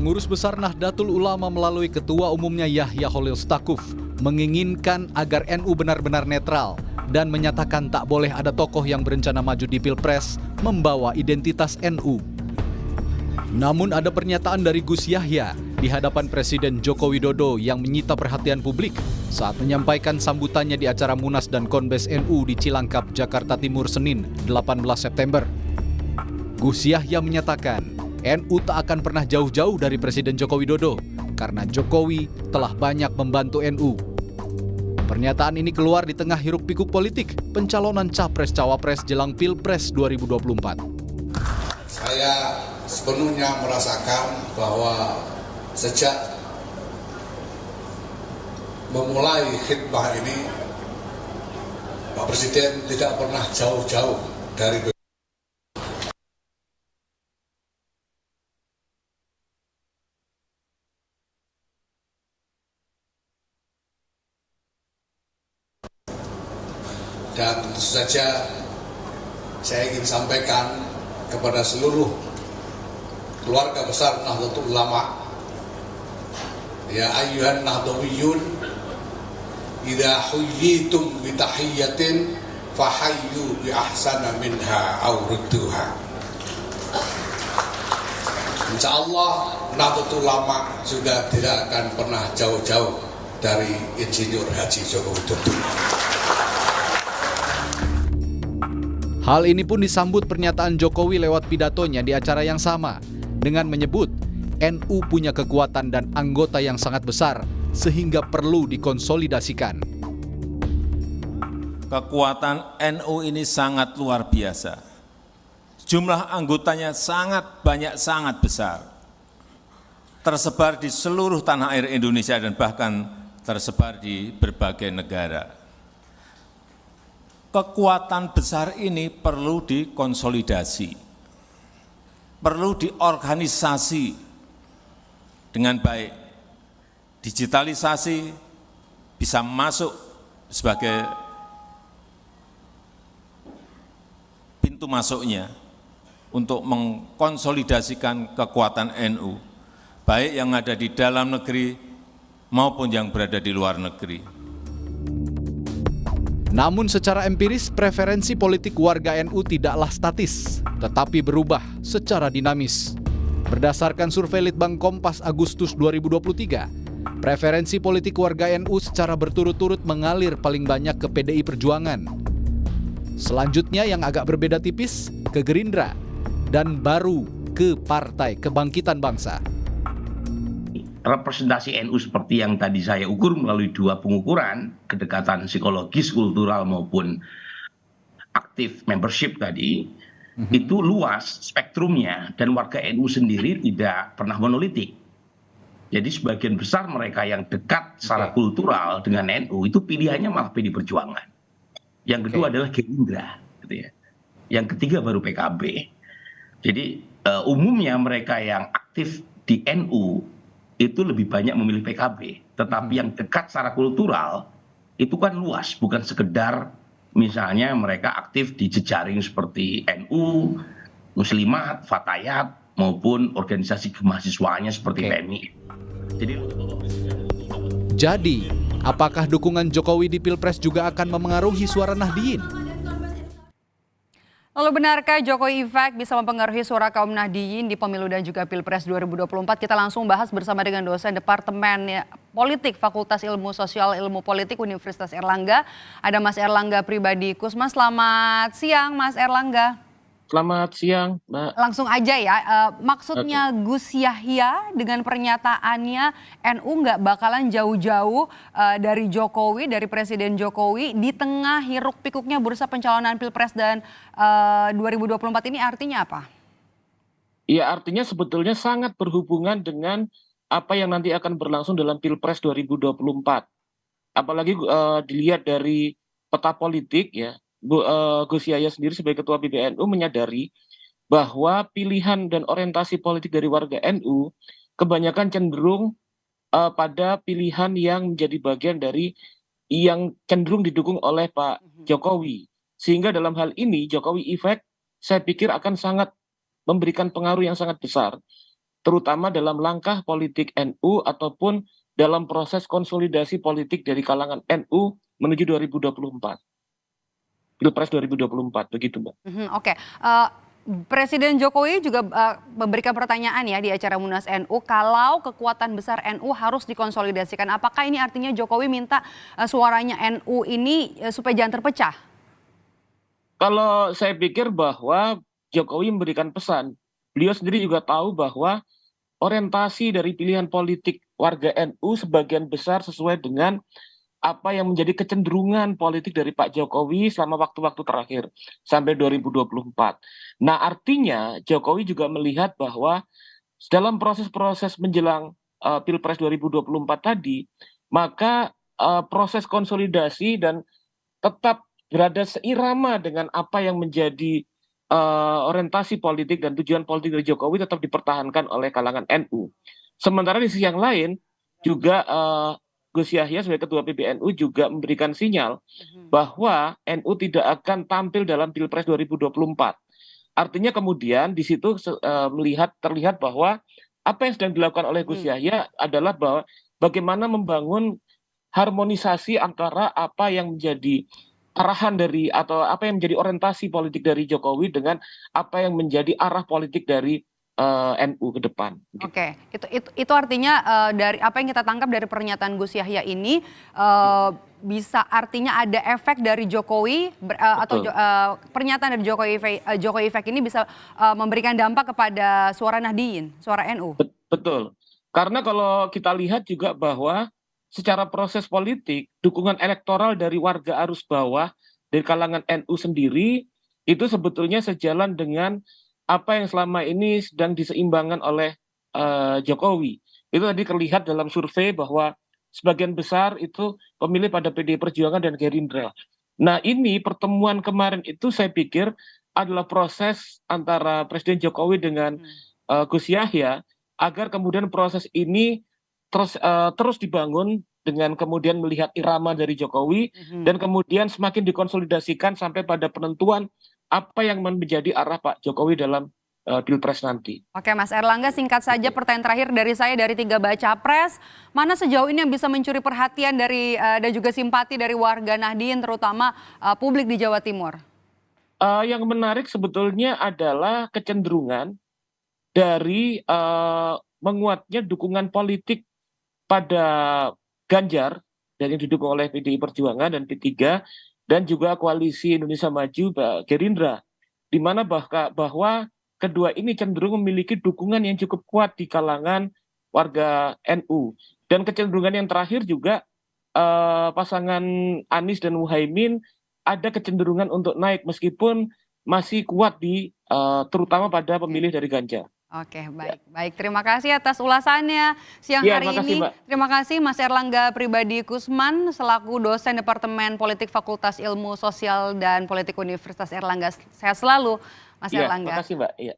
Pengurus Besar Nahdlatul Ulama melalui Ketua Umumnya Yahya Khalil Stakuf menginginkan agar NU benar-benar netral dan menyatakan tak boleh ada tokoh yang berencana maju di Pilpres membawa identitas NU. Namun ada pernyataan dari Gus Yahya di hadapan Presiden Joko Widodo yang menyita perhatian publik saat menyampaikan sambutannya di acara Munas dan Konbes NU di Cilangkap, Jakarta Timur, Senin 18 September. Gus Yahya menyatakan NU tak akan pernah jauh-jauh dari Presiden Joko Widodo karena Jokowi telah banyak membantu NU. Pernyataan ini keluar di tengah hiruk-pikuk politik pencalonan Capres-Cawapres jelang Pilpres 2024. Saya sepenuhnya merasakan bahwa sejak memulai khidmah ini, Pak Presiden tidak pernah jauh-jauh dari dan tentu saja saya ingin sampaikan kepada seluruh keluarga besar Nahdlatul Ulama, ya ayyuhan nahdawiyun, idza huyyitum bi tahiyyatin fahayyu bi ahsana minha aw rudduha. Insyaallah Nahdlatul Ulama juga tidak akan pernah jauh-jauh dari Insinyur Haji Joko Widodo. Hal ini pun disambut pernyataan Jokowi lewat pidatonya di acara yang sama dengan menyebut NU punya kekuatan dan anggota yang sangat besar sehingga perlu dikonsolidasikan. Kekuatan NU ini sangat luar biasa. Jumlah anggotanya sangat banyak, sangat besar. Tersebar di seluruh tanah air Indonesia dan bahkan tersebar di berbagai negara. Kekuatan besar ini perlu dikonsolidasi, perlu diorganisasi dengan baik. Digitalisasi bisa masuk sebagai pintu masuknya untuk mengkonsolidasikan kekuatan NU, baik yang ada di dalam negeri maupun yang berada di luar negeri. Namun secara empiris, preferensi politik warga NU tidaklah statis, tetapi berubah secara dinamis. Berdasarkan survei Litbang Kompas Agustus 2023, preferensi politik warga NU secara berturut-turut mengalir paling banyak ke PDI Perjuangan. Selanjutnya yang agak berbeda tipis, ke Gerindra, dan baru ke Partai Kebangkitan Bangsa. Representasi NU seperti yang tadi saya ukur melalui dua pengukuran, kedekatan psikologis, kultural maupun aktif membership tadi, itu luas spektrumnya dan warga NU sendiri tidak pernah monolitik. Jadi sebagian besar mereka yang dekat secara kultural dengan NU itu pilihannya malah PD Perjuangan. Yang kedua adalah Gerindra, gitu ya. Yang ketiga baru PKB. Jadi umumnya mereka yang aktif di NU itu lebih banyak memilih PKB, tetapi yang dekat secara kultural itu kan luas, bukan sekedar misalnya mereka aktif di jejaring seperti NU, Muslimat, Fatayat, maupun organisasi kemahasiswaannya seperti PMI. Jadi, apakah dukungan Jokowi di Pilpres juga akan memengaruhi suara Nahdliyin? Lalu benarkah Jokowi Effect bisa mempengaruhi suara kaum Nahdliyin di pemilu dan juga Pilpres 2024? Kita langsung bahas bersama dengan dosen Departemen Politik Fakultas Ilmu Sosial Ilmu Politik Universitas Erlangga. Ada Mas Erlangga Pribadi Kusma. Selamat siang Mas Erlangga. Selamat siang, Mbak. Langsung aja ya, maksudnya Gus Yahya dengan pernyataannya NU nggak bakalan jauh-jauh dari Jokowi, dari Presiden Jokowi di tengah hiruk pikuknya bursa pencalonan Pilpres dan 2024 ini artinya apa? Ya, artinya sebetulnya sangat berhubungan dengan apa yang nanti akan berlangsung dalam Pilpres 2024. Apalagi dilihat dari peta politik ya. Gus Yahya sendiri sebagai Ketua PBNU menyadari bahwa pilihan dan orientasi politik dari warga NU kebanyakan cenderung pada pilihan yang menjadi bagian dari yang cenderung didukung oleh Pak Jokowi. Sehingga dalam hal ini Jokowi Effect saya pikir akan sangat memberikan pengaruh yang sangat besar terutama dalam langkah politik NU ataupun dalam proses konsolidasi politik dari kalangan NU menuju 2024. Pilpres 2024, begitu Mbak. Oke. Presiden Jokowi juga memberikan pertanyaan ya di acara Munas NU, kalau kekuatan besar NU harus dikonsolidasikan. Apakah ini artinya Jokowi minta suaranya NU ini supaya jangan terpecah? Kalau saya pikir bahwa Jokowi memberikan pesan, beliau sendiri juga tahu bahwa orientasi dari pilihan politik warga NU sebagian besar sesuai dengan apa yang menjadi kecenderungan politik dari Pak Jokowi selama waktu-waktu terakhir sampai 2024. Nah, artinya Jokowi juga melihat bahwa dalam proses-proses menjelang Pilpres 2024 tadi, maka proses konsolidasi dan tetap berada seirama dengan apa yang menjadi orientasi politik dan tujuan politik dari Jokowi tetap dipertahankan oleh kalangan NU. Sementara di sisi yang lain juga Gus Yahya sebagai Ketua PBNU juga memberikan sinyal bahwa NU tidak akan tampil dalam Pilpres 2024. Artinya kemudian di situ terlihat bahwa apa yang sedang dilakukan oleh Gus Yahya adalah bahwa bagaimana membangun harmonisasi antara apa yang menjadi arahan dari atau apa yang menjadi orientasi politik dari Jokowi dengan apa yang menjadi arah politik dari NU ke depan. Oke, itu artinya dari apa yang kita tangkap dari pernyataan Gus Yahya ini bisa artinya ada efek dari Jokowi atau pernyataan dari Jokowi efek ini bisa memberikan dampak kepada suara Nahdliyin, suara NU. Betul, karena kalau kita lihat juga bahwa secara proses politik dukungan elektoral dari warga arus bawah dari kalangan NU sendiri itu sebetulnya sejalan dengan apa yang selama ini sedang diseimbangkan oleh Jokowi. Itu tadi terlihat dalam survei bahwa sebagian besar itu pemilih pada PDI Perjuangan dan Gerindra. Nah, ini pertemuan kemarin itu saya pikir adalah proses antara Presiden Jokowi dengan Gus Yahya agar kemudian proses ini terus dibangun dengan kemudian melihat irama dari Jokowi dan kemudian semakin dikonsolidasikan sampai pada penentuan apa yang menjadi arah Pak Jokowi dalam Pilpres nanti. Oke, Mas Erlangga, singkat saja pertanyaan terakhir dari saya dari 3 baca pres, mana sejauh ini yang bisa mencuri perhatian dari dan juga simpati dari warga Nahdliyin terutama publik di Jawa Timur? Yang menarik sebetulnya adalah kecenderungan dari menguatnya dukungan politik pada Ganjar dan yang didukung oleh PDI Perjuangan dan P3 dan juga koalisi Indonesia Maju Gerindra, di mana bahwa kedua ini cenderung memiliki dukungan yang cukup kuat di kalangan warga NU. Dan kecenderungan yang terakhir juga pasangan Anies dan Muhaimin ada kecenderungan untuk naik meskipun masih kuat terutama pada pemilih dari Ganjar. Oke, baik. Terima kasih atas ulasannya siang hari ini. Mbak. Terima kasih Mas Erlangga Pribadi Kusman selaku dosen Departemen Politik Fakultas Ilmu Sosial dan Politik Universitas Erlangga. Sehat selalu, Mas Erlangga. Terima kasih Mbak. Iya.